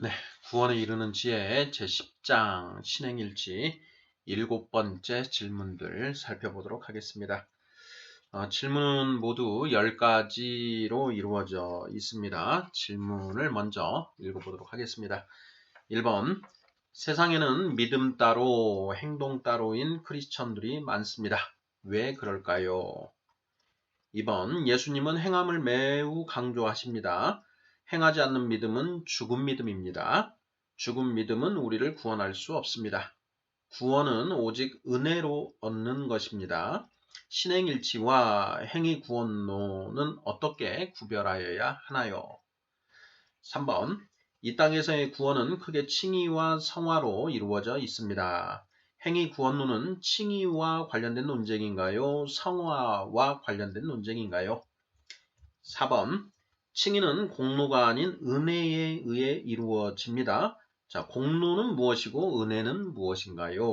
네, 구원에 이르는 지혜 제10장 신행일지 7번째 질문들 살펴보도록 하겠습니다. 질문은 모두 10가지로 이루어져 있습니다. 질문을 먼저 읽어보도록 하겠습니다. 1번, 세상에는 믿음 따로 행동 따로인 크리스천들이 많습니다. 왜 그럴까요? 2번, 예수님은 행함을 매우 강조하십니다. 행하지 않는 믿음은 죽은 믿음입니다. 죽은 믿음은 우리를 구원할 수 없습니다. 구원은 오직 은혜로 얻는 것입니다. 신행일치와 행위구원론은 어떻게 구별하여야 하나요? 3번, 이 땅에서의 구원은 크게 칭의와 성화로 이루어져 있습니다. 행위구원론은 칭의와 관련된 논쟁인가요? 성화와 관련된 논쟁인가요? 4번, 칭의는 공로가 아닌 은혜에 의해 이루어집니다. 자, 공로는 무엇이고 은혜는 무엇인가요?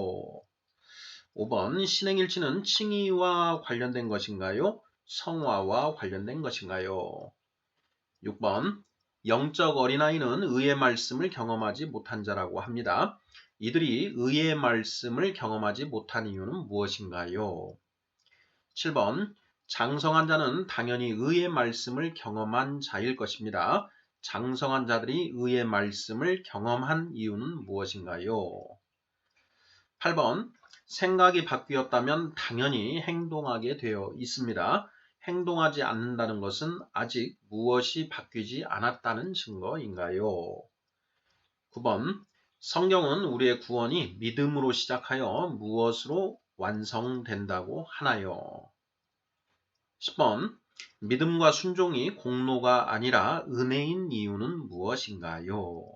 5번, 신행일치는 칭의와 관련된 것인가요? 성화와 관련된 것인가요? 6번, 영적 어린아이는 의의 말씀을 경험하지 못한 자라고 합니다. 이들이 의의 말씀을 경험하지 못한 이유는 무엇인가요? 7번, 장성한 자는 당연히 의의 말씀을 경험한 자일 것입니다. 장성한 자들이 의의 말씀을 경험한 이유는 무엇인가요? 8번, 생각이 바뀌었다면 당연히 행동하게 되어 있습니다. 행동하지 않는다는 것은 아직 무엇이 바뀌지 않았다는 증거인가요? 9번, 성경은 우리의 구원이 믿음으로 시작하여 무엇으로 완성된다고 하나요? 10번, 믿음과 순종이 공로가 아니라 은혜인 이유는 무엇인가요?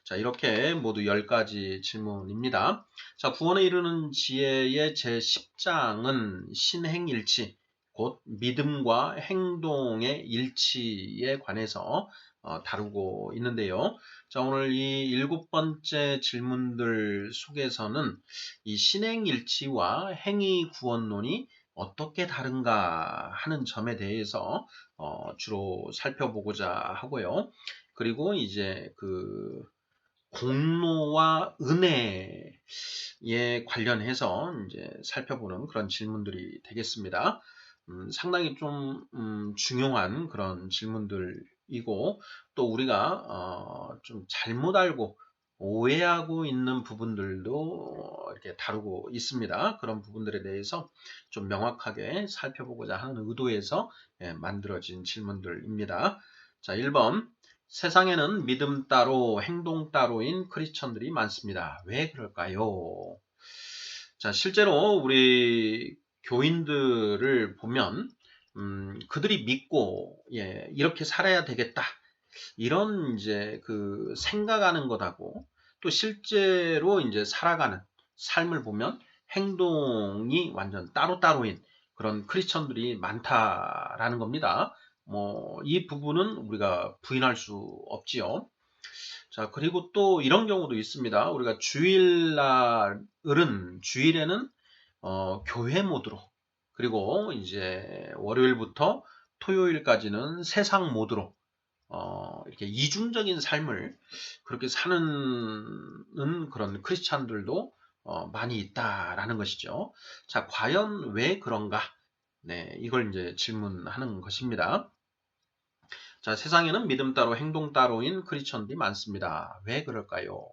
자, 이렇게 모두 10가지 질문입니다. 자, 구원에 이르는 지혜의 제10장은 신행일치, 곧 믿음과 행동의 일치에 관해서 다루고 있는데요. 자, 오늘 이 7번째 질문들 속에서는 이 신행일치와 행위구원론이 어떻게 다른가 하는 점에 대해서 주로 살펴보고자 하고요. 그리고 이제 공로와 은혜에 관련해서 이제 살펴보는 그런 질문들이 되겠습니다. 상당히 좀 중요한 그런 질문들이고 또 우리가 좀 잘못 알고 오해하고 있는 부분들도 이렇게 다루고 있습니다. 그런 부분들에 대해서 좀 명확하게 살펴보고자 하는 의도에서 만들어진 질문들입니다. 자, 1번. 세상에는 믿음 따로 행동 따로인 크리스천들이 많습니다. 왜 그럴까요? 자, 실제로 우리 교인들을 보면 그들이 믿고 이렇게 살아야 되겠다. 이런 이제 생각하는 것하고 또 실제로 이제 살아가는 삶을 보면 행동이 완전 따로따로인 그런 크리스천들이 많다라는 겁니다. 이 부분은 우리가 부인할 수 없지요. 자, 그리고 또 이런 경우도 있습니다. 우리가 주일에는 교회 모드로, 그리고 이제 월요일부터 토요일까지는 세상 모드로 이렇게 이중적인 삶을 그렇게 사는 그런 크리스찬들도 많이 있다라는 것이죠. 자, 과연 왜 그런가? 네, 이걸 이제 질문하는 것입니다. 자, 세상에는 믿음 따로 행동 따로인 크리스천들이 많습니다. 왜 그럴까요?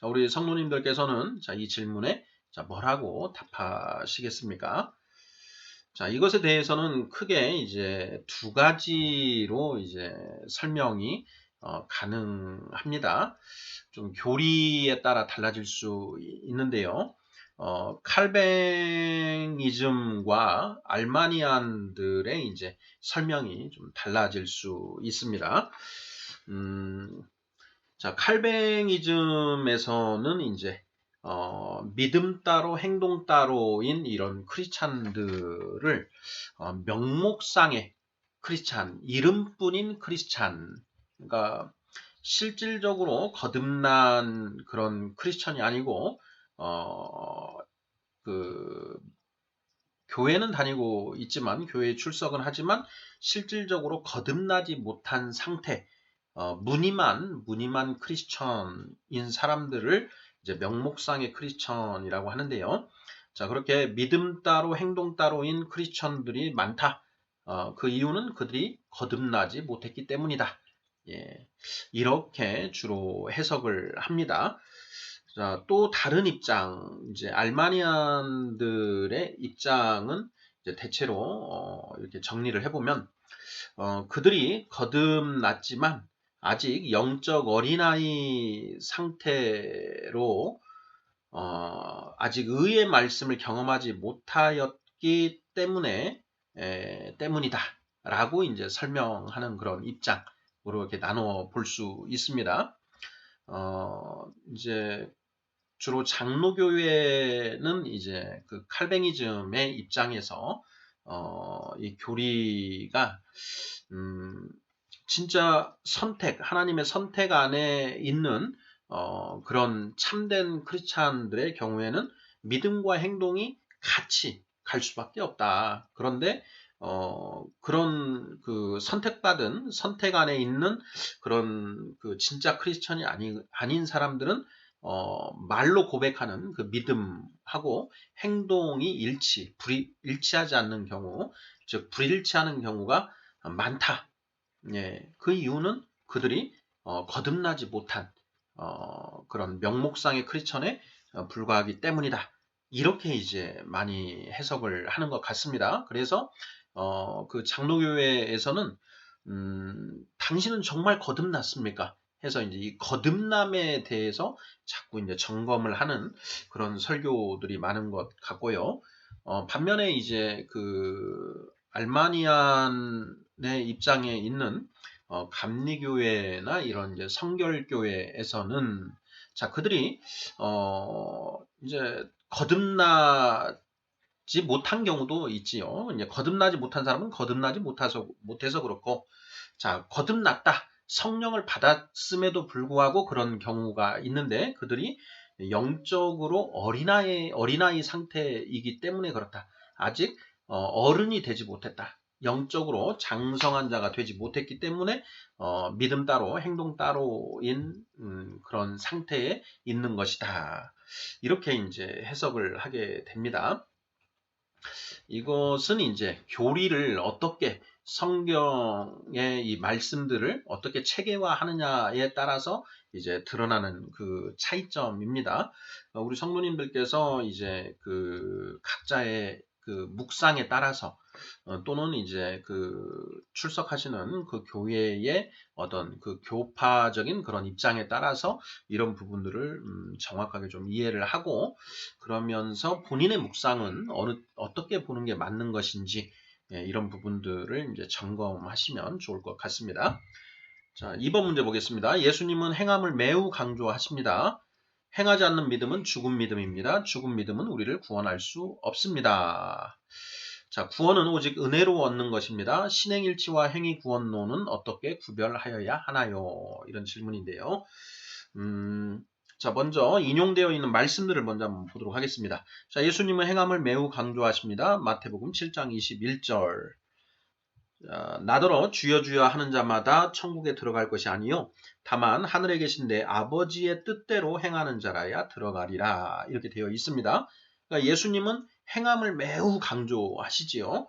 자, 우리 성도님들께서는 자, 이 질문에 자, 뭐라고 답하시겠습니까? 자, 이것에 대해서는 크게 이제 두 가지로 이제 설명이 가능합니다. 좀 교리에 따라 달라질 수 있는데요. 칼뱅이즘과 알마니안들의 이제 설명이 좀 달라질 수 있습니다. 자, 칼뱅이즘에서는 이제 믿음 따로 행동 따로인 이런 크리스찬들을 명목상의 크리스찬, 이름뿐인 크리스찬, 그러니까 실질적으로 거듭난 그런 크리스찬이 아니고 그 교회는 다니고 있지만 교회에 출석은 하지만 실질적으로 거듭나지 못한 상태, 무늬만 크리스천인 사람들을 이제 명목상의 크리스천이라고 하는데요. 자, 그렇게 믿음 따로 행동 따로인 크리스천들이 많다. 그 이유는 그들이 거듭나지 못했기 때문이다. 예, 이렇게 주로 해석을 합니다. 자, 또 다른 입장, 이제 알마니안들의 입장은 이제 대체로 이렇게 정리를 해보면 그들이 거듭났지만 아직 영적 어린아이 상태로 아직 의의 말씀을 경험하지 못하였기 때문이다. 라고 이제 설명하는 그런 입장으로 이렇게 나눠 볼 수 있습니다. 이제 주로 장로교회는 이제 그 칼뱅이즘의 입장에서 이 교리가 진짜 하나님의 선택 안에 있는 그런 참된 크리스찬들의 경우에는 믿음과 행동이 같이 갈 수밖에 없다. 그런데 그런 그 선택 안에 있는 그런 그 진짜 크리스천이 아닌 사람들은 말로 고백하는 그 믿음하고 행동이 일치하지 않는 경우, 즉 불일치하는 경우가 많다. 예, 그 이유는 그들이 거듭나지 못한 그런 명목상의 크리스천에 불과하기 때문이다. 이렇게 이제 많이 해석을 하는 것 같습니다. 그래서 그 장로교회에서는 당신은 정말 거듭났습니까? 해서 이제 이 거듭남에 대해서 자꾸 이제 점검을 하는 그런 설교들이 많은 것 같고요. 반면에 이제 그 알마니안의 입장에 있는 감리교회나 이런 이제 성결교회에서는 자 그들이 이제 거듭나지 못한 경우도 있지요. 이제 거듭나지 못한 사람은 거듭나지 못해서 그렇고 자 거듭났다. 성령을 받았음에도 불구하고 그런 경우가 있는데 그들이 영적으로 어린아이 상태이기 때문에 그렇다. 아직 어른이 되지 못했다. 영적으로 장성한 자가 되지 못했기 때문에 믿음 따로 행동 따로인 그런 상태에 있는 것이다. 이렇게 이제 해석을 하게 됩니다. 이것은 이제 교리를 어떻게 성경의 이 말씀들을 어떻게 체계화하느냐에 따라서 이제 드러나는 그 차이점입니다. 우리 성도님들께서 이제 그 각자의 그 묵상에 따라서 또는 이제 그 출석하시는 그 교회의 어떤 그 교파적인 그런 입장에 따라서 이런 부분들을 정확하게 좀 이해를 하고 그러면서 본인의 묵상은 어떻게 보는 게 맞는 것인지 이런 부분들을 이제 점검하시면 좋을 것 같습니다. 자, 2번 문제 보겠습니다. 예수님은 행함을 매우 강조하십니다. 행하지 않는 믿음은 죽은 믿음입니다. 죽은 믿음은 우리를 구원할 수 없습니다. 자, 구원은 오직 은혜로 얻는 것입니다. 신행일치와 행위구원론은 어떻게 구별하여야 하나요? 이런 질문인데요. 자, 먼저 인용되어 있는 말씀들을 먼저 한번 보도록 하겠습니다. 자, 예수님은 행함을 매우 강조하십니다. 마태복음 7장 21절. 나더러 주여 주여 하는 자마다 천국에 들어갈 것이 아니요 다만 하늘에 계신 내 아버지의 뜻대로 행하는 자라야 들어가리라. 이렇게 되어 있습니다. 그러니까 예수님은 행함을 매우 강조하시지요.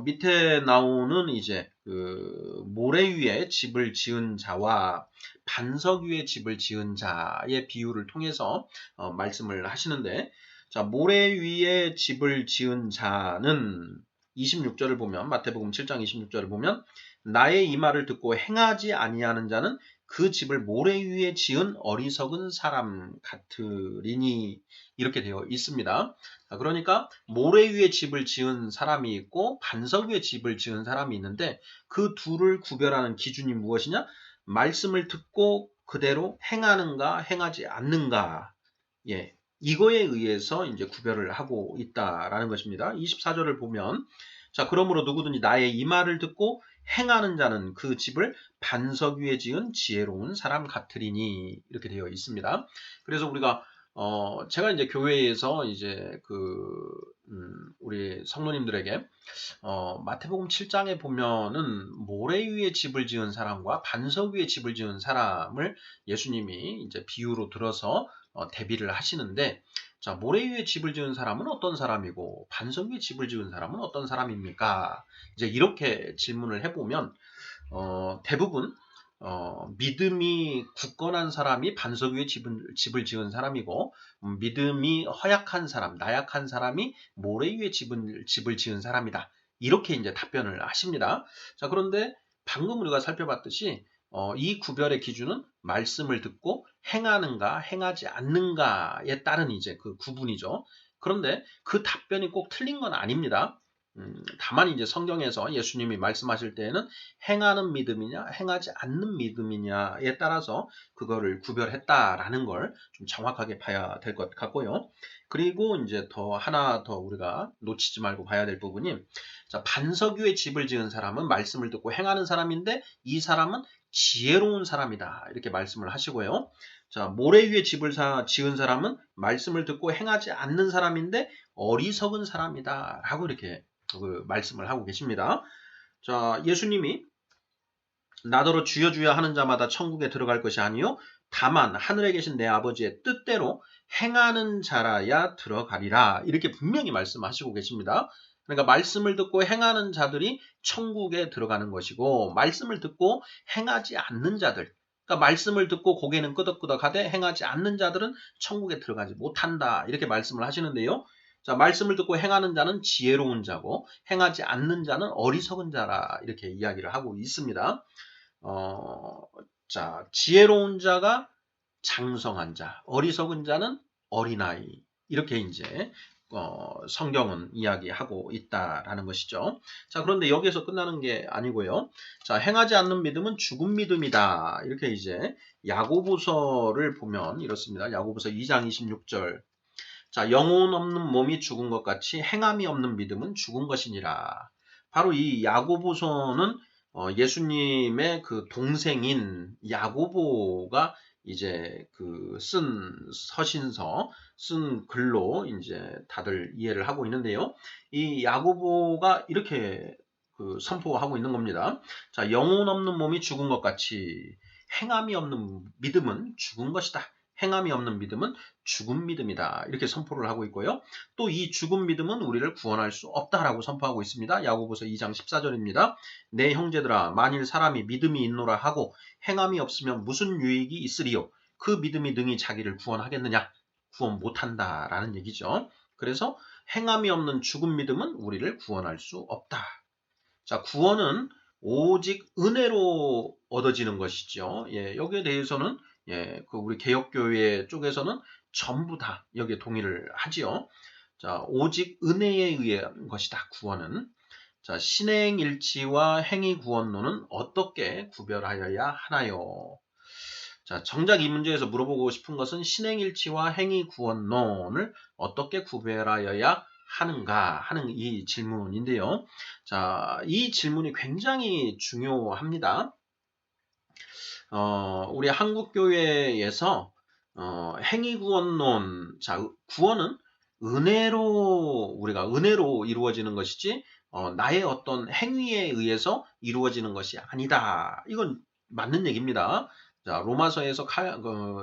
밑에 나오는 이제 그 모래 위에 집을 지은 자와 반석 위에 집을 지은 자의 비유를 통해서 말씀을 하시는데, 자, 모래 위에 집을 지은 자는 26절을 보면 마태복음 7장 26절을 보면 나의 이 말을 듣고 행하지 아니하는 자는 그 집을 모래 위에 지은 어리석은 사람 같으리니 이렇게 되어 있습니다. 그러니까 모래 위에 집을 지은 사람이 있고 반석 위에 집을 지은 사람이 있는데 그 둘을 구별하는 기준이 무엇이냐? 말씀을 듣고 그대로 행하는가 행하지 않는가. 예. 이거에 의해서 이제 구별을 하고 있다라는 것입니다. 24절을 보면 자, 그러므로 누구든지 나의 이 말을 듣고 행하는 자는 그 집을 반석 위에 지은 지혜로운 사람 같으리니 이렇게 되어 있습니다. 그래서 우리가 제가 이제 교회에서 이제 그 우리 성도님들에게 마태복음 7장에 보면은 모래 위에 집을 지은 사람과 반석 위에 집을 지은 사람을 예수님이 이제 비유로 들어서 대비를 하시는데, 자, 모래 위에 집을 지은 사람은 어떤 사람이고 반석 위에 집을 지은 사람은 어떤 사람입니까? 이제 이렇게 질문을 해보면 대부분 믿음이 굳건한 사람이 반석 위에 집을 지은 사람이고, 믿음이 허약한 사람, 나약한 사람이 모래 위에 집을 지은 사람이다. 이렇게 이제 답변을 하십니다. 자, 그런데 방금 우리가 살펴봤듯이 이 구별의 기준은 말씀을 듣고 행하는가, 행하지 않는가에 따른 이제 그 구분이죠. 그런데 그 답변이 꼭 틀린 건 아닙니다. 다만 이제 성경에서 예수님이 말씀하실 때에는 행하는 믿음이냐, 행하지 않는 믿음이냐에 따라서 그거를 구별했다라는 걸 좀 정확하게 봐야 될 것 같고요. 그리고 이제 하나 더 우리가 놓치지 말고 봐야 될 부분이, 자, 반석 위에 집을 지은 사람은 말씀을 듣고 행하는 사람인데 이 사람은 지혜로운 사람이다. 이렇게 말씀을 하시고요. 자, 모래 위에 집을 지은 사람은 말씀을 듣고 행하지 않는 사람인데 어리석은 사람이다. 라고 이렇게 말씀을 하고 계십니다. 자, 예수님이 나더러 주여 주여 하는 자마다 천국에 들어갈 것이 아니요 다만 하늘에 계신 내 아버지의 뜻대로 행하는 자라야 들어가리라. 이렇게 분명히 말씀하시고 계십니다. 그러니까 말씀을 듣고 행하는 자들이 천국에 들어가는 것이고, 말씀을 듣고 행하지 않는 자들, 그러니까 말씀을 듣고 고개는 끄덕끄덕하되 행하지 않는 자들은 천국에 들어가지 못한다. 이렇게 말씀을 하시는데요. 자, 말씀을 듣고 행하는 자는 지혜로운 자고 행하지 않는 자는 어리석은 자라, 이렇게 이야기를 하고 있습니다. 자, 지혜로운 자가 장성한 자, 어리석은 자는 어린아이. 이렇게 이제 성경은 이야기하고 있다라는 것이죠. 자, 그런데 여기에서 끝나는 게 아니고요. 자, 행하지 않는 믿음은 죽은 믿음이다. 이렇게 이제 야고보서를 보면 이렇습니다. 야고보서 2장 26절. 자, 영혼 없는 몸이 죽은 것 같이 행함이 없는 믿음은 죽은 것이니라. 바로 이 야고보서는 예수님의 그 동생인 야고보가 이제 그 쓴 서신서, 쓴 글로 이제 다들 이해를 하고 있는데요. 이 야고보가 이렇게 그 선포하고 있는 겁니다. 자, 영혼 없는 몸이 죽은 것 같이 행함이 없는 믿음은 죽은 것이다. 행함이 없는 믿음은 죽은 믿음이다. 이렇게 선포를 하고 있고요. 또 이 죽은 믿음은 우리를 구원할 수 없다라고 선포하고 있습니다. 야고보서 2장 14절입니다. 내 형제들아, 만일 사람이 믿음이 있노라 하고 행함이 없으면 무슨 유익이 있으리요? 그 믿음이 능히 자기를 구원하겠느냐? 구원 못한다라는 얘기죠. 그래서 행함이 없는 죽은 믿음은 우리를 구원할 수 없다. 자, 구원은 오직 은혜로 얻어지는 것이죠. 예, 여기에 대해서는 우리 개혁교회 쪽에서는 전부 다 여기에 동의를 하지요. 자, 오직 은혜에 의한 것이다. 구원은. 자, 신행일치와 행위구원론은 어떻게 구별하여야 하나요? 자, 정작 이 문제에서 물어보고 싶은 것은 신행일치와 행위구원론을 어떻게 구별하여야 하는가 하는 이 질문인데요. 자, 이 질문이 굉장히 중요합니다. 우리 한국교회에서 행위구원론, 자, 구원은 우리가 은혜로 이루어지는 것이지, 나의 어떤 행위에 의해서 이루어지는 것이 아니다. 이건 맞는 얘기입니다. 자, 로마서에서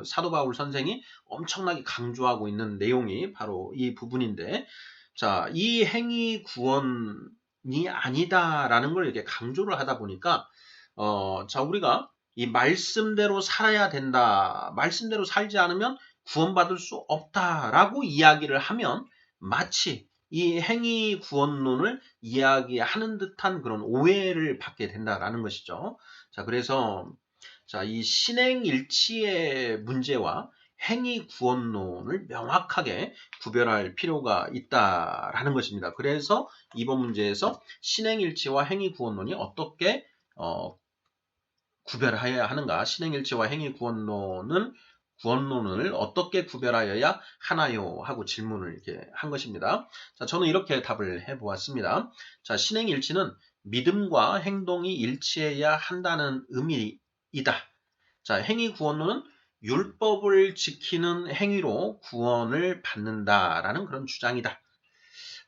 사도 바울 선생이 엄청나게 강조하고 있는 내용이 바로 이 부분인데, 자, 이 행위 구원이 아니다라는 걸 이렇게 강조를 하다 보니까, 자, 우리가 이 말씀대로 살아야 된다. 말씀대로 살지 않으면 구원받을 수 없다라고 이야기를 하면 마치 이 행위 구원론을 이야기하는 듯한 그런 오해를 받게 된다라는 것이죠. 자, 그래서 자, 이 신행일치의 문제와 행위 구원론을 명확하게 구별할 필요가 있다라는 것입니다. 그래서 이번 문제에서 신행일치와 행위 구원론이 어떻게 구별하여야 하는가? 신행일치와 구원론을 어떻게 구별하여야 하나요? 하고 질문을 이렇게 한 것입니다. 자, 저는 이렇게 답을 해보았습니다. 자, 신행일치는 믿음과 행동이 일치해야 한다는 의미이다. 자, 행위구원론은 율법을 지키는 행위로 구원을 받는다라는 그런 주장이다.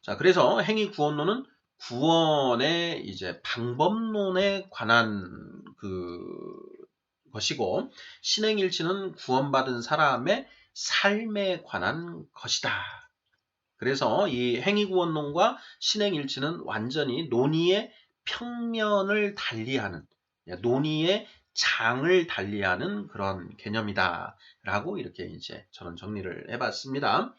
자, 그래서 행위 구원론은 구원의 이제 방법론에 관한 것이고, 신행일치는 구원받은 사람의 삶에 관한 것이다. 그래서 이 행위구원론과 신행일치는 완전히 논의의 평면을 달리하는, 논의의 장을 달리하는 그런 개념이다. 라고 이렇게 이제 저는 정리를 해봤습니다.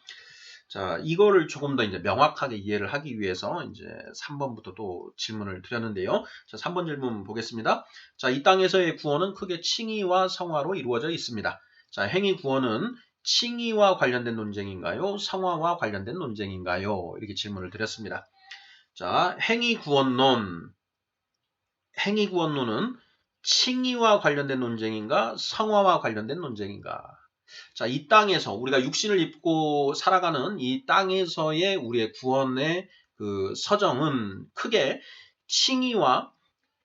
자, 이거를 조금 더 이제 명확하게 이해를 하기 위해서 이제 3번부터 또 질문을 드렸는데요. 자, 3번 질문 보겠습니다. 자, 이 땅에서의 구원은 크게 칭의와 성화로 이루어져 있습니다. 자, 행위 구원은 칭의와 관련된 논쟁인가요? 성화와 관련된 논쟁인가요? 이렇게 질문을 드렸습니다. 자, 행위구원론은 칭의와 관련된 논쟁인가? 성화와 관련된 논쟁인가? 자, 이 땅에서 우리가 육신을 입고 살아가는 이 땅에서의 우리의 구원의 그 서정은 크게 칭의와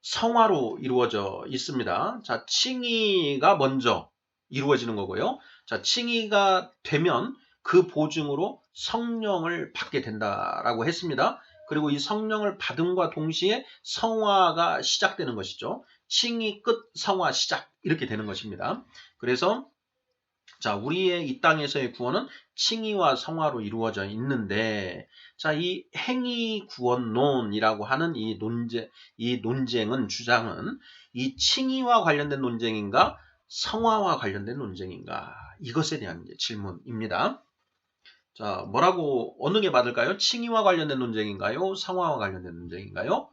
성화로 이루어져 있습니다. 자, 칭의가 먼저 이루어지는 거고요. 자, 칭의가 되면 그 보증으로 성령을 받게 된다라고 했습니다. 그리고 이 성령을 받음과 동시에 성화가 시작되는 것이죠. 칭의 끝, 성화 시작 이렇게 되는 것입니다. 그래서 자, 우리의 이 땅에서의 구원은 칭의와 성화로 이루어져 있는데, 자, 이 행위 구원론이라고 하는 이 논쟁은, 주장은 이 칭의와 관련된 논쟁인가, 성화와 관련된 논쟁인가, 이것에 대한 질문입니다. 자, 어느 게 맞을까요? 칭의와 관련된 논쟁인가요? 성화와 관련된 논쟁인가요?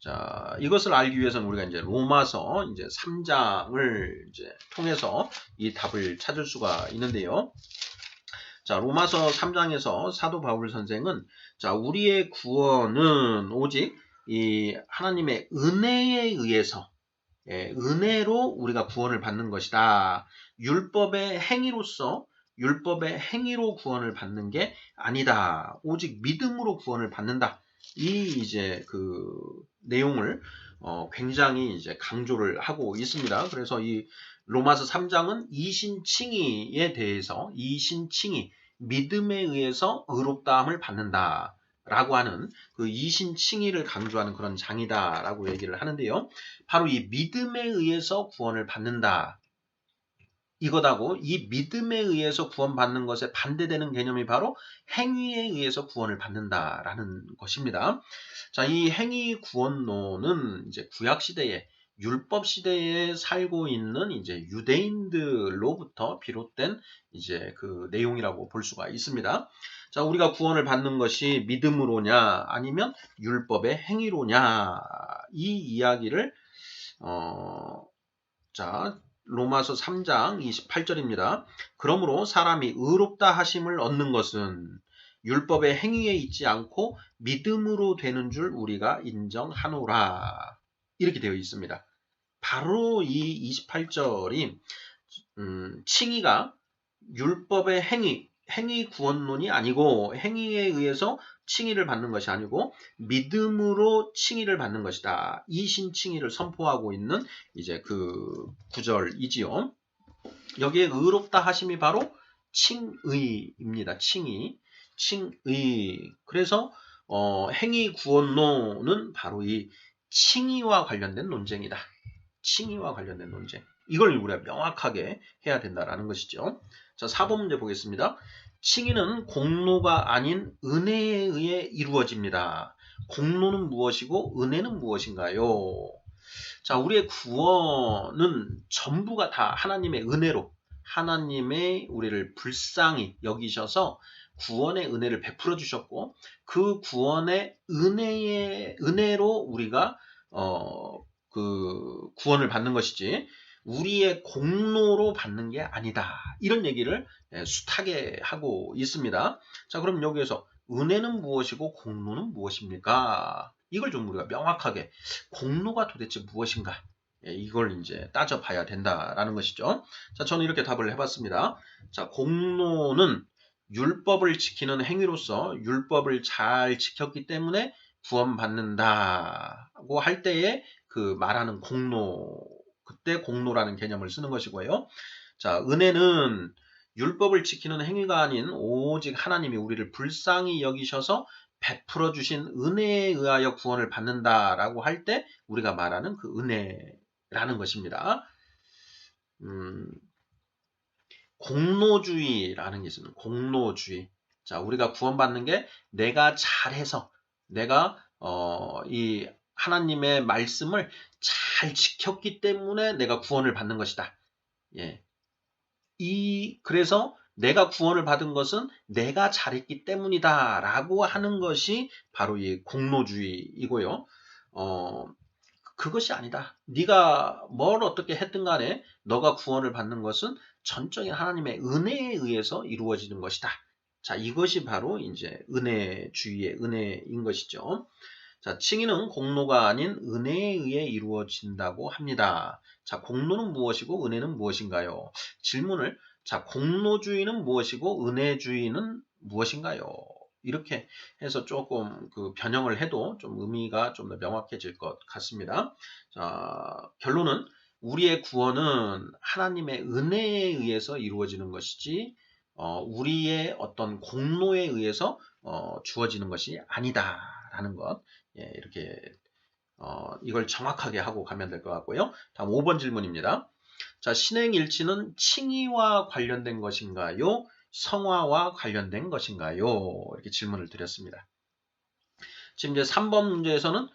자, 이것을 알기 위해서는 우리가 이제 로마서 이제 3장을 이제 통해서 이 답을 찾을 수가 있는데요. 자, 로마서 3장에서 사도 바울 선생은 자, 우리의 구원은 오직 이 하나님의 은혜에 의해서 은혜로 우리가 구원을 받는 것이다. 율법의 행위로 구원을 받는 게 아니다. 오직 믿음으로 구원을 받는다. 이 이제 그 내용을 굉장히 이제 강조를 하고 있습니다. 그래서 이 로마서 3장은 이신칭의에 대해서 믿음에 의해서 의롭다함을 받는다. 라고 하는 그 이신칭의를 강조하는 그런 장이다라고 얘기를 하는데요. 바로 이 믿음에 의해서 구원을 받는다. 이거다고 이 믿음에 의해서 구원받는 것에 반대되는 개념이 바로 행위에 의해서 구원을 받는다라는 것입니다. 자, 이 행위 구원론은 이제 구약 시대에 율법 시대에 살고 있는 이제 유대인들로부터 비롯된 이제 그 내용이라고 볼 수가 있습니다. 자, 우리가 구원을 받는 것이 믿음으로냐 아니면 율법의 행위로냐 이 이야기를 자, 로마서 3장 28절입니다. 그러므로 사람이 의롭다 하심을 얻는 것은 율법의 행위에 있지 않고 믿음으로 되는 줄 우리가 인정하노라. 이렇게 되어 있습니다. 바로 이 28절이 칭의가 율법의 행위 구원론이 아니고 행위에 의해서 칭의를 받는 것이 아니고 믿음으로 칭의를 받는 것이다. 이신칭의를 선포하고 있는 이제 그 구절이지요. 여기에 의롭다 하심이 바로 칭의입니다. 칭의. 그래서 행위 구원론은 바로 이 칭의와 관련된 논쟁이다. 칭의와 관련된 논쟁. 이걸 우리가 명확하게 해야 된다라는 것이죠. 자, 4번 문제 보겠습니다. 칭의는 공로가 아닌 은혜에 의해 이루어집니다. 공로는 무엇이고 은혜는 무엇인가요? 자, 우리의 구원은 전부가 다 하나님의 은혜로 하나님의 우리를 불쌍히 여기셔서 구원의 은혜를 베풀어 주셨고 그 구원의 은혜로 우리가 그 구원을 받는 것이지 우리의 공로로 받는 게 아니다. 이런 얘기를 숱하게 하고 있습니다. 자, 그럼 여기에서 은혜는 무엇이고 공로는 무엇입니까? 이걸 좀 우리가 명확하게 공로가 도대체 무엇인가? 이걸 이제 따져봐야 된다라는 것이죠. 자, 저는 이렇게 답을 해봤습니다. 자, 공로는 율법을 지키는 행위로서 율법을 잘 지켰기 때문에 구원받는다고 할 때에 그 말하는 공로, 그때 공로라는 개념을 쓰는 것이고요. 자, 은혜는 율법을 지키는 행위가 아닌 오직 하나님이 우리를 불쌍히 여기셔서 베풀어 주신 은혜에 의하여 구원을 받는다라고 할 때 우리가 말하는 그 은혜라는 것입니다. 공로주의라는 게 있습니다. 공로주의. 자, 우리가 구원받는 게 내가 잘해서 내가 이 하나님의 말씀을 잘 지켰기 때문에 내가 구원을 받는 것이다. 예. 그래서 내가 구원을 받은 것은 내가 잘했기 때문이다라고 하는 것이 바로 이 공로주의이고요. 그것이 아니다. 네가 뭘 어떻게 했든 간에 너가 구원을 받는 것은 전적인 하나님의 은혜에 의해서 이루어지는 것이다. 자, 이것이 바로 이제 은혜주의의 은혜인 것이죠. 자, 칭의는 공로가 아닌 은혜에 의해 이루어진다고 합니다. 자, 공로는 무엇이고 은혜는 무엇인가요? 질문을 자, 공로주의는 무엇이고 은혜주의는 무엇인가요? 이렇게 해서 조금 그 변형을 해도 좀 의미가 좀 더 명확해질 것 같습니다. 자, 결론은 우리의 구원은 하나님의 은혜에 의해서 이루어지는 것이지 우리의 어떤 공로에 의해서 주어지는 것이 아니다라는 것. 예, 이렇게 이걸 정확하게 하고 가면 될 것 같고요. 다음 5번 질문입니다. 자, 신행일치는 칭의와 관련된 것인가요? 성화와 관련된 것인가요? 이렇게 질문을 드렸습니다. 지금 이제 3번 문제에서는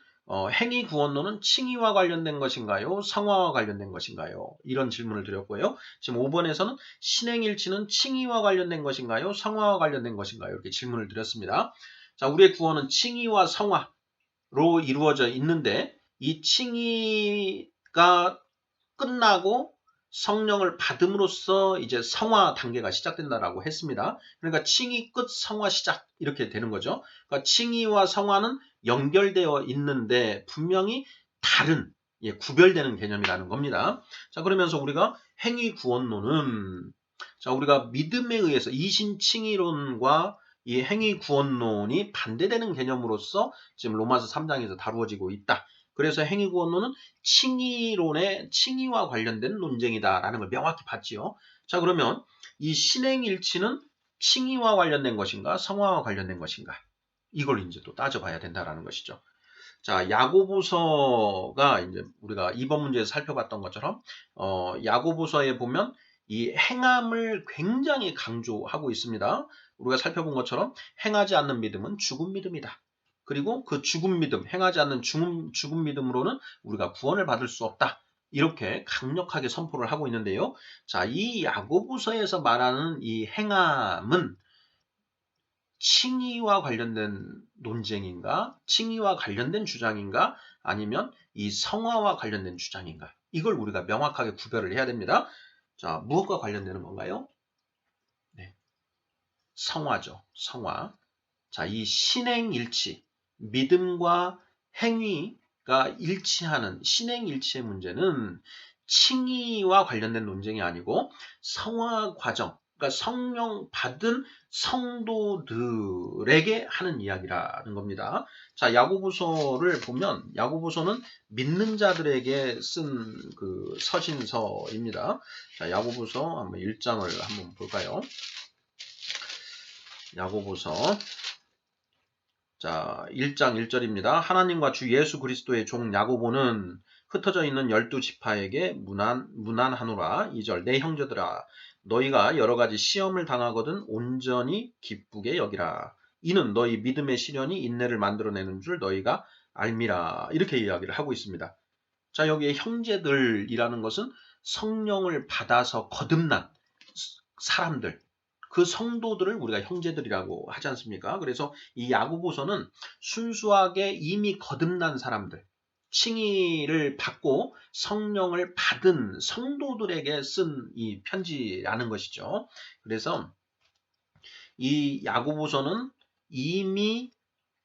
행위 구원론은 칭의와 관련된 것인가요? 성화와 관련된 것인가요? 이런 질문을 드렸고요. 지금 5번에서는 신행일치는 칭의와 관련된 것인가요? 성화와 관련된 것인가요? 이렇게 질문을 드렸습니다. 자, 우리의 구원은 칭의와 성화로 이루어져 있는데 이 칭의가 끝나고 성령을 받음으로써 이제 성화 단계가 시작된다라고 했습니다. 그러니까 칭의 끝 성화 시작 이렇게 되는 거죠. 그러니까 칭의와 성화는 연결되어 있는데 분명히 다른 구별되는 개념이라는 겁니다. 자, 그러면서 우리가 행위 구원론은 자, 우리가 믿음에 의해서 이신칭의론과 이 행위 구원론이 반대되는 개념으로서 지금 로마서 3장에서 다루어지고 있다. 그래서 행위 구원론은 칭의론의 칭의와 관련된 논쟁이다라는 걸 명확히 봤지요. 자, 그러면 이 신행일치는 칭의와 관련된 것인가, 성화와 관련된 것인가? 이걸 이제 또 따져봐야 된다라는 것이죠. 자, 야고보서가 이제 우리가 이번 문제에서 살펴봤던 것처럼 야고보서에 보면 이 행함을 굉장히 강조하고 있습니다. 우리가 살펴본 것처럼 행하지 않는 믿음은 죽은 믿음이다. 그리고 그 죽은 믿음, 행하지 않는 죽은 믿음으로는 우리가 구원을 받을 수 없다. 이렇게 강력하게 선포를 하고 있는데요. 자, 이 야고보서에서 말하는 이 행함은 칭의와 관련된 논쟁인가? 칭의와 관련된 주장인가? 아니면 이 성화와 관련된 주장인가? 이걸 우리가 명확하게 구별을 해야 됩니다. 자, 무엇과 관련되는 건가요? 네, 성화죠. 성화. 자, 이 신행일치, 믿음과 행위가 일치하는 신행일치의 문제는 칭의와 관련된 논쟁이 아니고 성화 과정, 그러니까 성령 받은 성도들에게 하는 이야기라는 겁니다. 자, 야고보서를 보면 야고보서는 믿는 자들에게 쓴 그 서신서입니다. 자, 야고보서 한번 1장을 한번 볼까요? 야고보서 자, 1장 1절입니다. 하나님과 주 예수 그리스도의 종 야고보는 흩어져 있는 12지파에게 문안하노라. 2절 내 형제들아 너희가 여러 가지 시험을 당하거든 온전히 기쁘게 여기라. 이는 너희 믿음의 시련이 인내를 만들어내는 줄 너희가 알미라. 이렇게 이야기를 하고 있습니다. 자, 여기에 형제들이라는 것은 성령을 받아서 거듭난 사람들, 그 성도들을 우리가 형제들이라고 하지 않습니까? 그래서 이 야고보서는 순수하게 이미 거듭난 사람들, 칭의를 받고 성령을 받은 성도들에게 쓴 이 편지라는 것이죠. 그래서 이 야고보서는 이미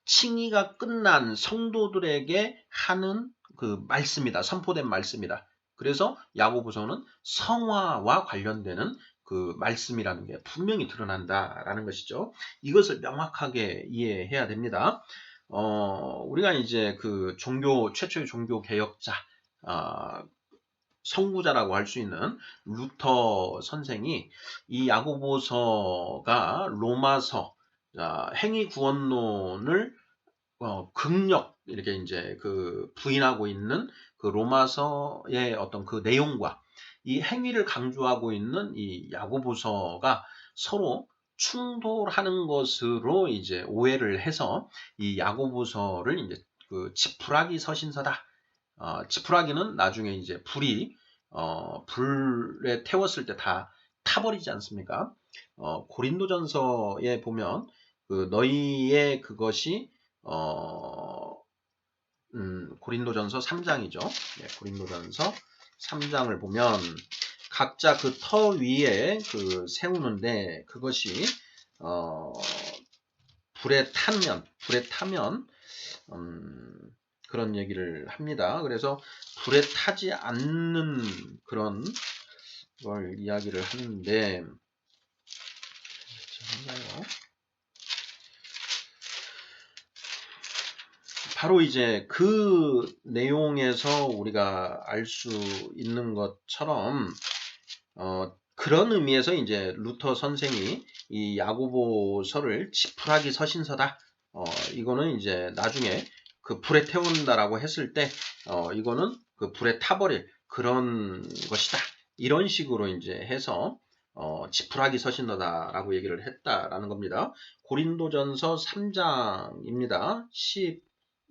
칭의가 끝난 성도들에게 하는 그 말씀이다. 선포된 말씀이다. 그래서 야고보서는 성화와 관련되는 그 말씀이라는 게 분명히 드러난다라는 것이죠. 이것을 명확하게 이해해야 됩니다. 우리가 이제 그 최초의 종교 개혁자, 선구자라고 할 수 있는 루터 선생이 이 야고보서가 로마서 자, 행위 구원론을 극력 이렇게 이제 그 부인하고 있는 그 로마서의 어떤 그 내용과 이 행위를 강조하고 있는 이 야고보서가 서로 충돌하는 것으로 이제 오해를 해서 이 야고보서를 이제 그 지푸라기 서신서다. 지푸라기는 나중에 이제 불에 태웠을 때 다 타버리지 않습니까? 고린도전서에 보면 그 너희의 그것이 고린도전서 3장이죠. 네, 고린도전서 3장을 보면 각자 그 터 위에 그 세우는데 그것이 어, 불에 타면 그런 얘기를 합니다. 그래서 불에 타지 않는 그런 걸 이야기를 하는데 잠깐만요. 바로 이제 그 내용에서 우리가 알 수 있는 것처럼 그런 의미에서 이제 루터 선생이 이 야고보서를 지푸라기 서신서다. 이거는 이제 나중에 그 불에 태운다라고 했을 때 이거는 그 불에 타버릴 그런 것이다. 이런 식으로 이제 해서 지푸라기 서신서다라고 얘기를 했다라는 겁니다. 고린도전서 3장입니다.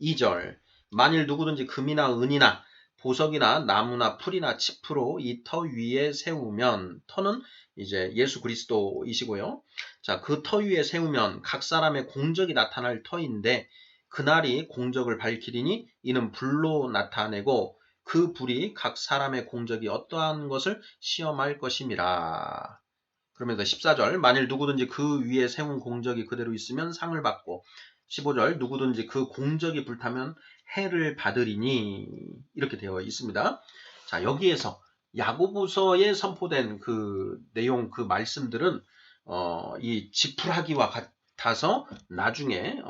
12절. 만일 누구든지 금이나 은이나 보석이나 나무나 풀이나 짚으로 이 터 위에 세우면, 터는 이제 예수 그리스도이시고요. 자, 그 터 위에 세우면 각 사람의 공적이 나타날 터인데 그날이 공적을 밝히리니 이는 불로 나타내고 그 불이 각 사람의 공적이 어떠한 것을 시험할 것임이라. 그러면서 14절, 만일 누구든지 그 위에 세운 공적이 그대로 있으면 상을 받고, 15절, 누구든지 그 공적이 불타면 해를 받으리니, 이렇게 되어 있습니다. 자, 여기에서 야고보서에 선포된 그 내용, 그 말씀들은 이 지푸라기와 같아서 나중에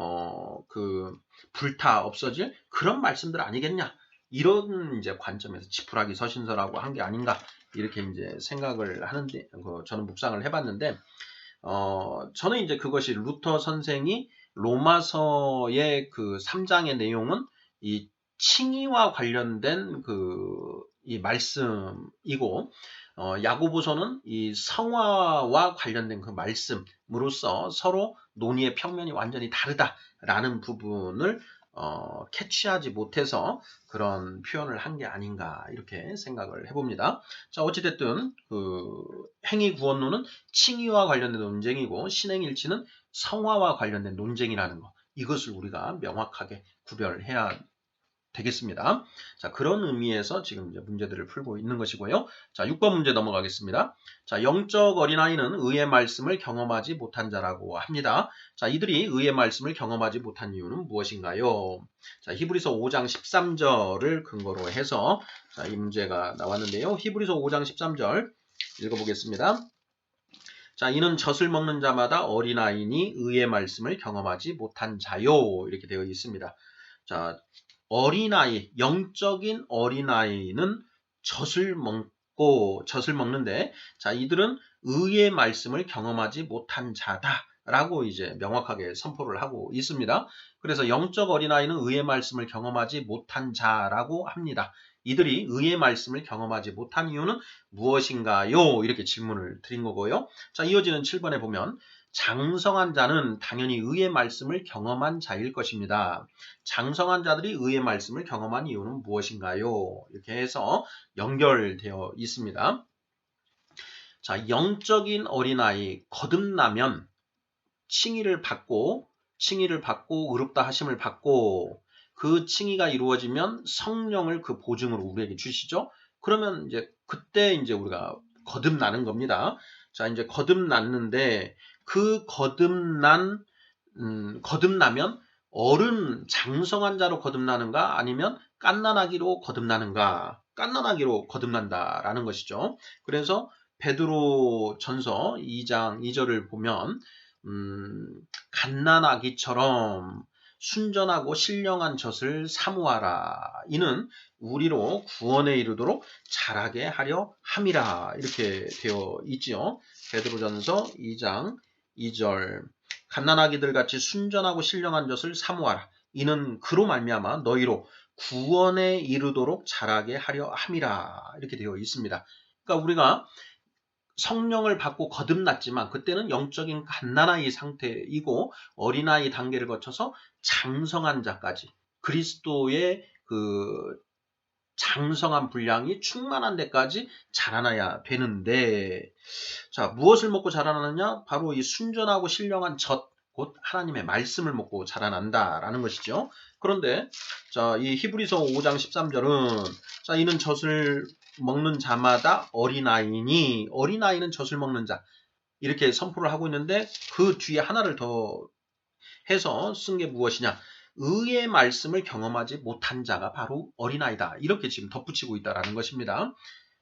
그 불타 없어질 그런 말씀들 아니겠냐, 이런 이제 관점에서 지푸라기 서신서라고 한 게 아닌가, 이렇게 이제 생각을 하는데, 저는 묵상을 해봤는데, 저는 이제 그것이 루터 선생이 로마서의 그 3장의 내용은 이 칭의와 관련된 이 말씀이고, 야고보서는 이 성화와 관련된 그 말씀으로서 서로 논의의 평면이 완전히 다르다라는 부분을 캐치하지 못해서 그런 표현을 한 게 아닌가, 이렇게 생각을 해봅니다. 자, 어찌됐든 그 행위 구원론은 칭의와 관련된 논쟁이고 신행일치는 성화와 관련된 논쟁이라는 거, 이것을 우리가 명확하게 구별해야 되겠습니다. 자, 그런 의미에서 지금 이제 문제들을 풀고 있는 것이고요. 자, 6번 문제 넘어가겠습니다. 자, 영적 어린아이는 의의 말씀을 경험하지 못한 자라고 합니다. 자, 이들이 의의 말씀을 경험하지 못한 이유는 무엇인가요? 자, 히브리서 5장 13절을 근거로 해서 자, 이 문제가 나왔는데요. 히브리서 5장 13절 읽어보겠습니다. 자, 이는 젖을 먹는 자마다 어린아이니 의의 말씀을 경험하지 못한 자요, 이렇게 되어 있습니다. 자, 어린아이, 영적인 어린아이는 젖을 먹는데, 자, 이들은 의의 말씀을 경험하지 못한 자다라고 이제 명확하게 선포를 하고 있습니다. 그래서 영적 어린아이는 의의 말씀을 경험하지 못한 자라고 합니다. 이들이 의의 말씀을 경험하지 못한 이유는 무엇인가요? 이렇게 질문을 드린 거고요. 자, 이어지는 7번에 보면 장성한 자는 당연히 의의 말씀을 경험한 자일 것입니다. 장성한 자들이 의의 말씀을 경험한 이유는 무엇인가요? 이렇게 해서 연결되어 있습니다. 자, 영적인 어린아이 거듭나면 칭의를 받고 의롭다 하심을 받고 그 칭의가 이루어지면 성령을 그 보증으로 우리에게 주시죠. 그러면 이제 그때 이제 우리가 거듭나는 겁니다. 자, 이제 거듭났는데 그 거듭나면 어른 장성한 자로 거듭나는가 아니면 갓난아기로 거듭나는가? 갓난아기로 거듭난다라는 것이죠. 그래서 베드로 전서 2장 2절을 보면 갓난아기처럼 순전하고 신령한 젖을 사모하라. 이는 우리로 구원에 이르도록 자라게 하려 함이라. 이렇게 되어 있지요. 베드로전서 2장 2절. 갓난아기들 같이 순전하고 신령한 젖을 사모하라. 이는 그로 말미암아 너희로 구원에 이르도록 자라게 하려 함이라. 이렇게 되어 있습니다. 그러니까 우리가 성령을 받고 거듭났지만 그때는 영적인 갓난아이 상태이고 어린아이 단계를 거쳐서 장성한 자까지 그리스도의 그 장성한 분량이 충만한 데까지 자라나야 되는데, 자, 무엇을 먹고 자라나느냐? 바로 이 순전하고 신령한 젖, 곧 하나님의 말씀을 먹고 자라난다라는 것이죠. 그런데 자, 이 히브리서 5장 13절은 자, 이는 젖을 먹는 자마다 어린아이니, 어린아이는 젖을 먹는 자, 이렇게 선포를 하고 있는데 그 뒤에 하나를 더 해서 쓴 게 무엇이냐? 의의 말씀을 경험하지 못한 자가 바로 어린아이다. 이렇게 지금 덧붙이고 있다라는 것입니다.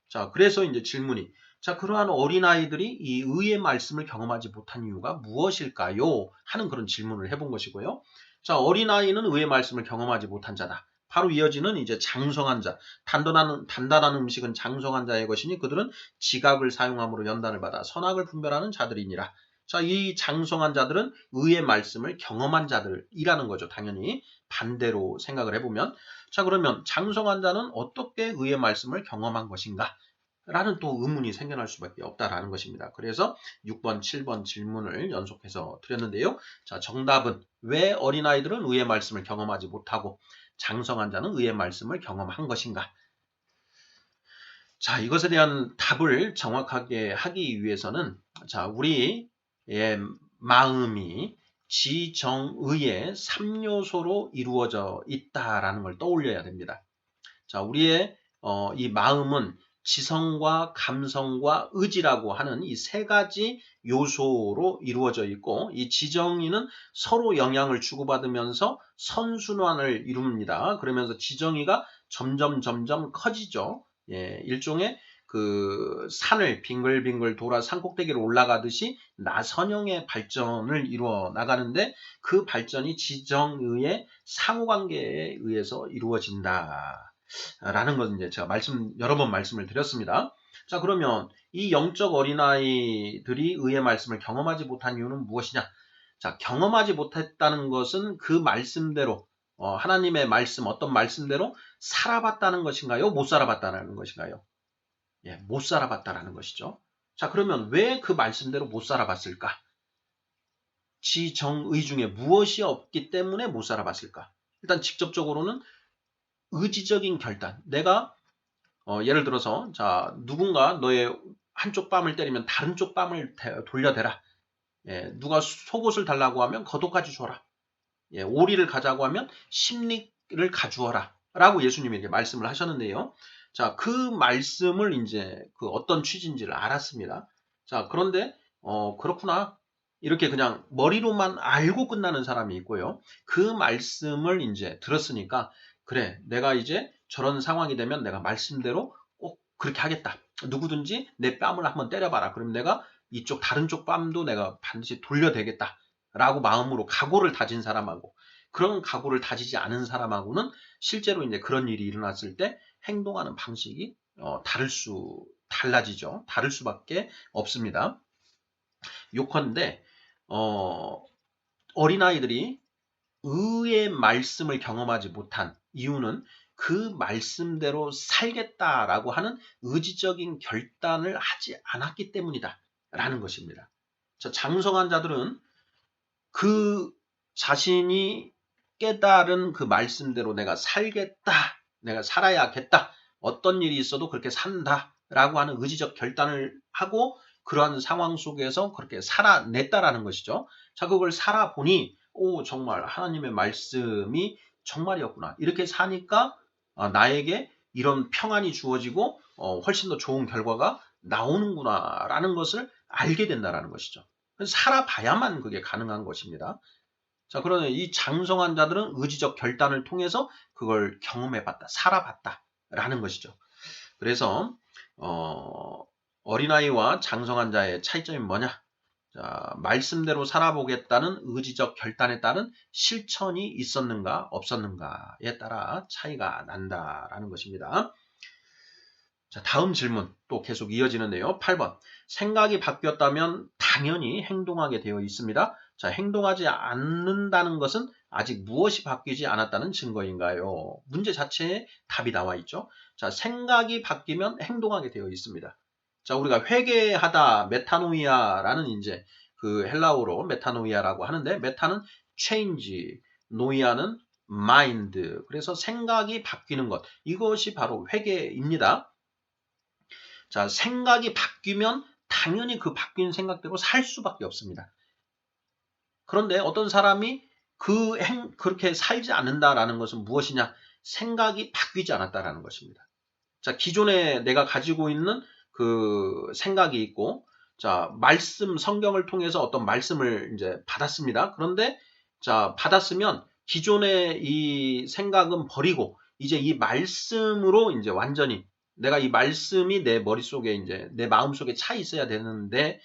자, 그래서 이제 질문이, 자, 그러한 어린아이들이 이 의의 말씀을 경험하지 못한 이유가 무엇일까요? 하는 그런 질문을 해본 것이고요. 자, 어린아이는 의의 말씀을 경험하지 못한 자다. 바로 이어지는 이제 장성한 자, 단단한 음식은 장성한 자의 것이니 그들은 지각을 사용함으로 연단을 받아 선악을 분별하는 자들이니라. 자, 이 장성한 자들은 의의 말씀을 경험한 자들이라는 거죠. 당연히 반대로 생각을 해보면. 자, 그러면 장성한 자는 어떻게 의의 말씀을 경험한 것인가? 라는 또 의문이 생겨날 수밖에 없다라는 것입니다. 그래서 6번, 7번 질문을 연속해서 드렸는데요. 자, 정답은 왜 어린아이들은 의의 말씀을 경험하지 못하고 장성한 자는 의의 말씀을 경험한 것인가? 자, 이것에 대한 답을 정확하게 하기 위해서는 자, 우리의 마음이 지정의의 3요소로 이루어져 있다라는 걸 떠올려야 됩니다. 자, 우리의 이 마음은 지성과 감성과 의지라고 하는 이 세 가지 요소로 이루어져 있고 이 지정의는 서로 영향을 주고받으면서 선순환을 이룹니다. 그러면서 지정의가 점점 커지죠. 예, 일종의 그 산을 빙글빙글 돌아 산꼭대기로 올라가듯이 나선형의 발전을 이루어 나가는데 그 발전이 지정의의 상호관계에 의해서 이루어진다. 라는 건 이제 제가 여러 번 말씀을 드렸습니다. 자, 그러면 이 영적 어린아이들이 의의 말씀을 경험하지 못한 이유는 무엇이냐? 자, 경험하지 못했다는 것은 그 말씀대로, 하나님의 말씀, 어떤 말씀대로 살아봤다는 것인가요? 못 살아봤다는 것인가요? 예, 못 살아봤다라는 것이죠. 자, 그러면 왜 그 말씀대로 못 살아봤을까? 지정의 중에 무엇이 없기 때문에 못 살아봤을까? 일단 직접적으로는 의지적인 결단. 내가 예를 들어서 자, 누군가 너의 한쪽 뺨을 때리면 다른 쪽 뺨을 돌려대라. 예, 누가 속옷을 달라고 하면 겉옷까지 줘라. 예, 오리를 가자고 하면 십리를 가주어라. 라고 예수님이 이렇게 말씀을 하셨는데요. 자, 그 말씀을 이제 그 어떤 취지인지를 알았습니다. 자, 그런데 그렇구나. 이렇게 그냥 머리로만 알고 끝나는 사람이 있고요. 그 말씀을 이제 들었으니까 그래, 내가 이제 저런 상황이 되면 내가 말씀대로 꼭 그렇게 하겠다. 누구든지 내 뺨을 한번 때려봐라. 그럼 내가 이쪽 다른 쪽 뺨도 내가 반드시 돌려대겠다. 라고 마음으로 각오를 다진 사람하고 그런 각오를 다지지 않은 사람하고는 실제로 이제 그런 일이 일어났을 때 행동하는 방식이 달라지죠. 다를 수밖에 없습니다. 요컨대 어린아이들이 의의 말씀을 경험하지 못한 이유는 그 말씀대로 살겠다라고 하는 의지적인 결단을 하지 않았기 때문이다 라는 것입니다. 장성한 자들은 그 자신이 깨달은 그 말씀대로 내가 살겠다, 내가 살아야겠다, 어떤 일이 있어도 그렇게 산다라고 하는 의지적 결단을 하고 그러한 상황 속에서 그렇게 살아냈다라는 것이죠. 자, 그걸 살아보니 오, 정말 하나님의 말씀이 정말이었구나. 이렇게 사니까 나에게 이런 평안이 주어지고 훨씬 더 좋은 결과가 나오는구나라는 것을 알게 된다라는 것이죠. 살아봐야만 그게 가능한 것입니다. 자, 그러면 이 장성한 자들은 의지적 결단을 통해서 그걸 경험해봤다, 살아봤다라는 것이죠. 그래서 어린아이와 장성한 자의 차이점이 뭐냐? 자, 말씀대로 살아보겠다는 의지적 결단에 따른 실천이 있었는가 없었는가에 따라 차이가 난다라는 것입니다. 자, 다음 질문 또 계속 이어지는데요. 8번. 생각이 바뀌었다면 당연히 행동하게 되어 있습니다. 자, 행동하지 않는다는 것은 아직 무엇이 바뀌지 않았다는 증거인가요? 문제 자체에 답이 나와 있죠. 자, 생각이 바뀌면 행동하게 되어 있습니다. 자, 우리가 회개하다 메타노이아라는 이제 그 헬라어로 메타노이아라고 하는데, 메타는 change, 노이아는 mind. 그래서 생각이 바뀌는 것. 이것이 바로 회개입니다. 자, 생각이 바뀌면 당연히 그 바뀐 생각대로 살 수밖에 없습니다. 그런데 어떤 사람이 그렇게 살지 않는다라는 것은 무엇이냐? 생각이 바뀌지 않았다라는 것입니다. 자, 기존에 내가 가지고 있는 그 생각이 있고, 자, 성경을 통해서 어떤 말씀을 이제 받았습니다. 그런데, 자, 받았으면 기존의 이 생각은 버리고, 이제 이 말씀으로 이제 완전히 내가 이 말씀이 내 머릿속에 이제 내 마음속에 차 있어야 되는데,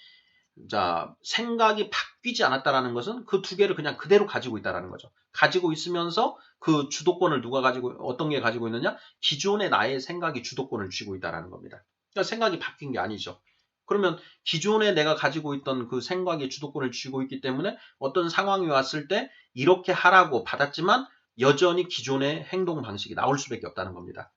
자, 생각이 바뀌지 않았다라는 것은 그 두 개를 그냥 그대로 가지고 있다라는 거죠. 가지고 있으면서 그 주도권을 어떤 게 가지고 있느냐? 기존의 나의 생각이 주도권을 쥐고 있다라는 겁니다. 그러니까 생각이 바뀐 게 아니죠. 그러면 기존에 내가 가지고 있던 그 생각의 주도권을 쥐고 있기 때문에 어떤 상황이 왔을 때 이렇게 하라고 받았지만 여전히 기존의 행동 방식이 나올 수밖에 없다는 겁니다.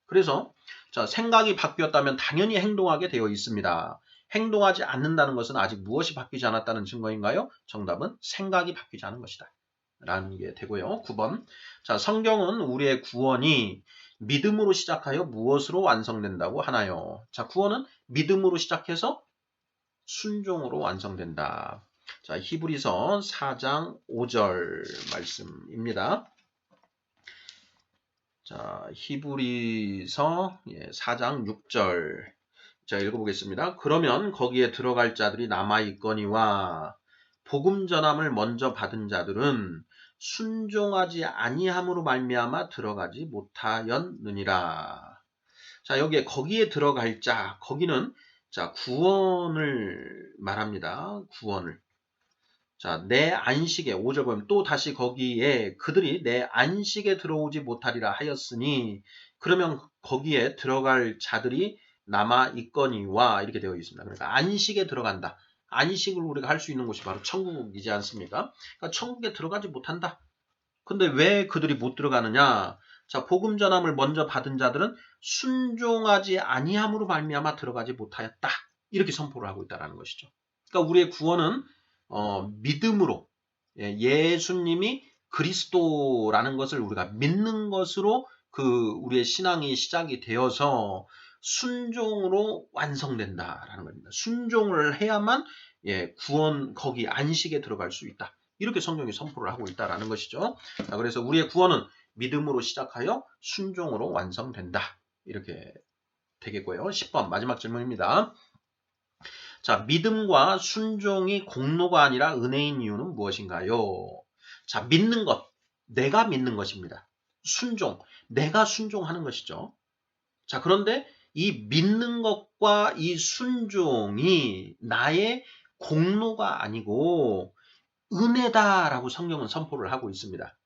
그래서 자, 생각이 바뀌었다면 당연히 행동하게 되어 있습니다. 행동하지 않는다는 것은 아직 무엇이 바뀌지 않았다는 증거인가요? 정답은 생각이 바뀌지 않은 것이다. 라는 게 되고요. 9번. 자, 성경은 우리의 구원이 믿음으로 시작하여 무엇으로 완성된다고 하나요? 자, 구원은 믿음으로 시작해서 순종으로 완성된다. 자, 히브리서 4장 5절 말씀입니다. 자, 히브리서 4장 6절. 자, 읽어보겠습니다. 그러면 거기에 들어갈 자들이 남아있거니와 복음 전함을 먼저 받은 자들은 순종하지 아니함으로 말미암아 들어가지 못하였느니라. 자, 여기에 거기에 들어갈 자, 거기는 자, 구원을 말합니다. 구원을. 자, 내 안식에 5절 보면 또 다시 거기에 그들이 내 안식에 들어오지 못하리라 하였으니 그러면 거기에 들어갈 자들이 남아 있거니와 이렇게 되어 있습니다. 그러니까 안식에 들어간다. 안식을 우리가 할 수 있는 곳이 바로 천국이지 않습니까? 그러니까 천국에 들어가지 못한다. 근데 왜 그들이 못 들어가느냐? 자, 복음 전함을 먼저 받은 자들은 순종하지 아니함으로 말미암아 들어가지 못하였다. 이렇게 선포를 하고 있다는 것이죠. 그러니까 우리의 구원은 믿음으로 예수님이 그리스도라는 것을 우리가 믿는 것으로 그 우리의 신앙이 시작이 되어서 순종으로 완성된다라는 겁니다. 순종을 해야만 구원 거기 안식에 들어갈 수 있다. 이렇게 성경이 선포를 하고 있다라는 것이죠. 자, 그래서 우리의 구원은 믿음으로 시작하여 순종으로 완성된다. 이렇게 되겠고요. 10번 마지막 질문입니다. 자, 믿음과 순종이 공로가 아니라 은혜인 이유는 무엇인가요? 자, 믿는 것. 내가 믿는 것입니다. 순종. 내가 순종하는 것이죠. 자, 그런데 이 믿는 것과 이 순종이 나의 공로가 아니고 은혜다라고 성경은 선포를 하고 있습니다.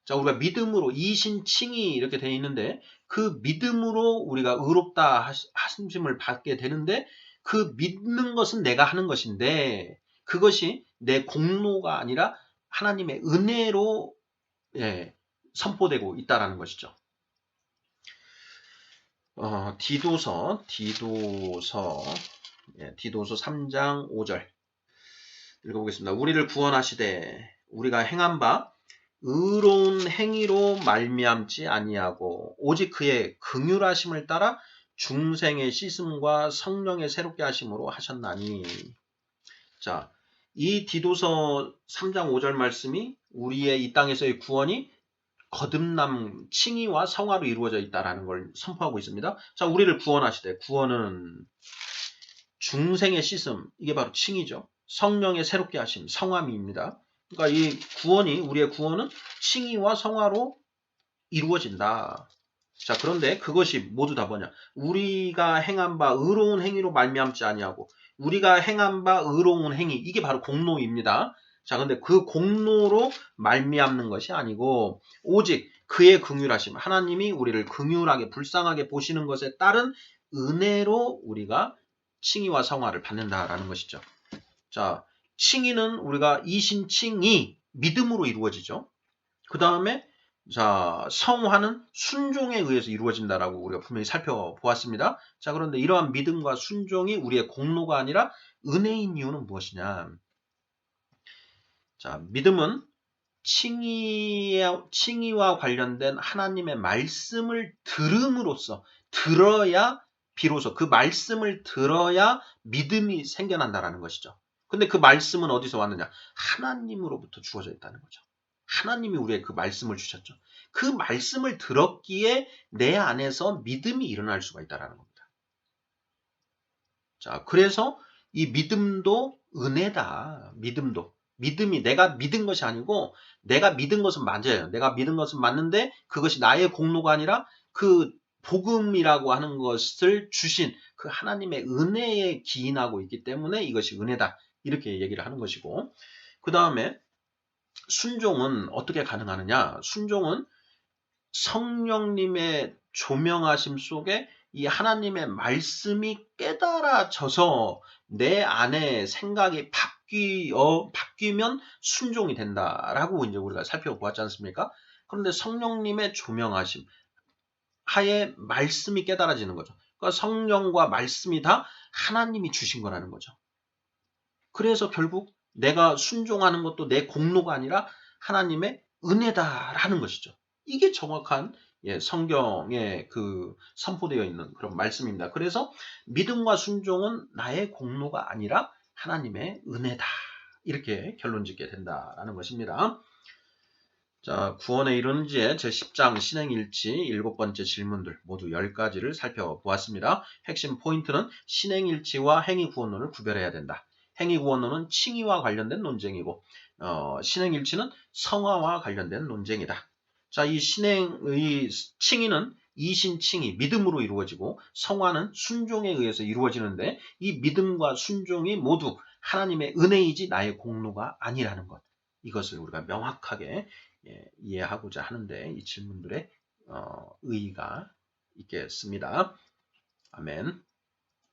자, 우리가 믿음으로 이신칭이 이렇게 되어 있는데 그 믿음으로 우리가 의롭다 하심을 받게 되는데 그 믿는 것은 내가 하는 것인데 그것이 내 공로가 아니라 하나님의 은혜로 선포되고 있다라는 것이죠. 디도서 3장 5절 읽어보겠습니다. 우리를 구원하시되 우리가 행한 바 의로운 행위로 말미암지 아니하고 오직 그의 긍휼하심을 따라 중생의 씻음과 성령의 새롭게 하심으로 하셨나니. 자, 이 디도서 3장 5절 말씀이 우리의 이 땅에서의 구원이 거듭남, 칭의와 성화로 이루어져 있다라는 걸 선포하고 있습니다. 자, 우리를 구원하시되 구원은 중생의 씻음, 이게 바로 칭의죠. 성령의 새롭게 하심, 성함입니다. 그러니까 이 구원이 우리의 구원은 칭의와 성화로 이루어진다. 자, 그런데 그것이 모두 다 뭐냐? 우리가 행한 바 의로운 행위로 말미암지 아니하고 우리가 행한 바 의로운 행위, 이게 바로 공로입니다. 자, 근데 그 공로로 말미암는 것이 아니고 오직 그의 긍휼하심, 하나님이 우리를 긍휼하게 불쌍하게 보시는 것에 따른 은혜로 우리가 칭의와 성화를 받는다라는 것이죠. 자, 칭의는 우리가 이신칭의 믿음으로 이루어지죠. 그 다음에 자, 성화는 순종에 의해서 이루어진다라고 우리가 분명히 살펴보았습니다. 자, 그런데 이러한 믿음과 순종이 우리의 공로가 아니라 은혜인 이유는 무엇이냐? 자, 믿음은 칭의와 관련된 하나님의 말씀을 들음으로써 들어야 비로소 그 말씀을 들어야 믿음이 생겨난다라는 것이죠. 근데 그 말씀은 어디서 왔느냐? 하나님으로부터 주어져 있다는 거죠. 하나님이 우리에게 그 말씀을 주셨죠. 그 말씀을 들었기에 내 안에서 믿음이 일어날 수가 있다는 겁니다. 자, 그래서 이 믿음도 은혜다. 믿음이 내가 믿은 것이 아니고 내가 믿은 것은 맞아요. 내가 믿은 것은 맞는데 그것이 나의 공로가 아니라 그 복음이라고 하는 것을 주신 그 하나님의 은혜에 기인하고 있기 때문에 이것이 은혜다. 이렇게 얘기를 하는 것이고 그 다음에 순종은 어떻게 가능하느냐? 순종은 성령님의 조명하심 속에 이 하나님의 말씀이 깨달아져서 내 안에 생각이 바뀌면 순종이 된다라고 이제 우리가 살펴보았지 않습니까? 그런데 성령님의 조명하심 하에 말씀이 깨달아지는 거죠. 그러니까 성령과 말씀이 다 하나님이 주신 거라는 거죠. 그래서 결국 내가 순종하는 것도 내 공로가 아니라 하나님의 은혜다라는 것이죠. 이게 정확한 성경에 그 선포되어 있는 그런 말씀입니다. 그래서 믿음과 순종은 나의 공로가 아니라 하나님의 은혜다. 이렇게 결론 짓게 된다라는 것입니다. 자, 구원에 이르는 지에 제10장 신행일치 7번째 질문들 모두 10가지를 살펴보았습니다. 핵심 포인트는 신행일치와 행위구원론을 구별해야 된다. 행위구원론은 칭의와 관련된 논쟁이고 신행일치는 성화와 관련된 논쟁이다. 자, 이 칭의는 이신칭의, 믿음으로 이루어지고 성화는 순종에 의해서 이루어지는데 이 믿음과 순종이 모두 하나님의 은혜이지 나의 공로가 아니라는 것. 이것을 우리가 명확하게 이해하고자 하는데 이 질문들의 의의가 있겠습니다. 아멘.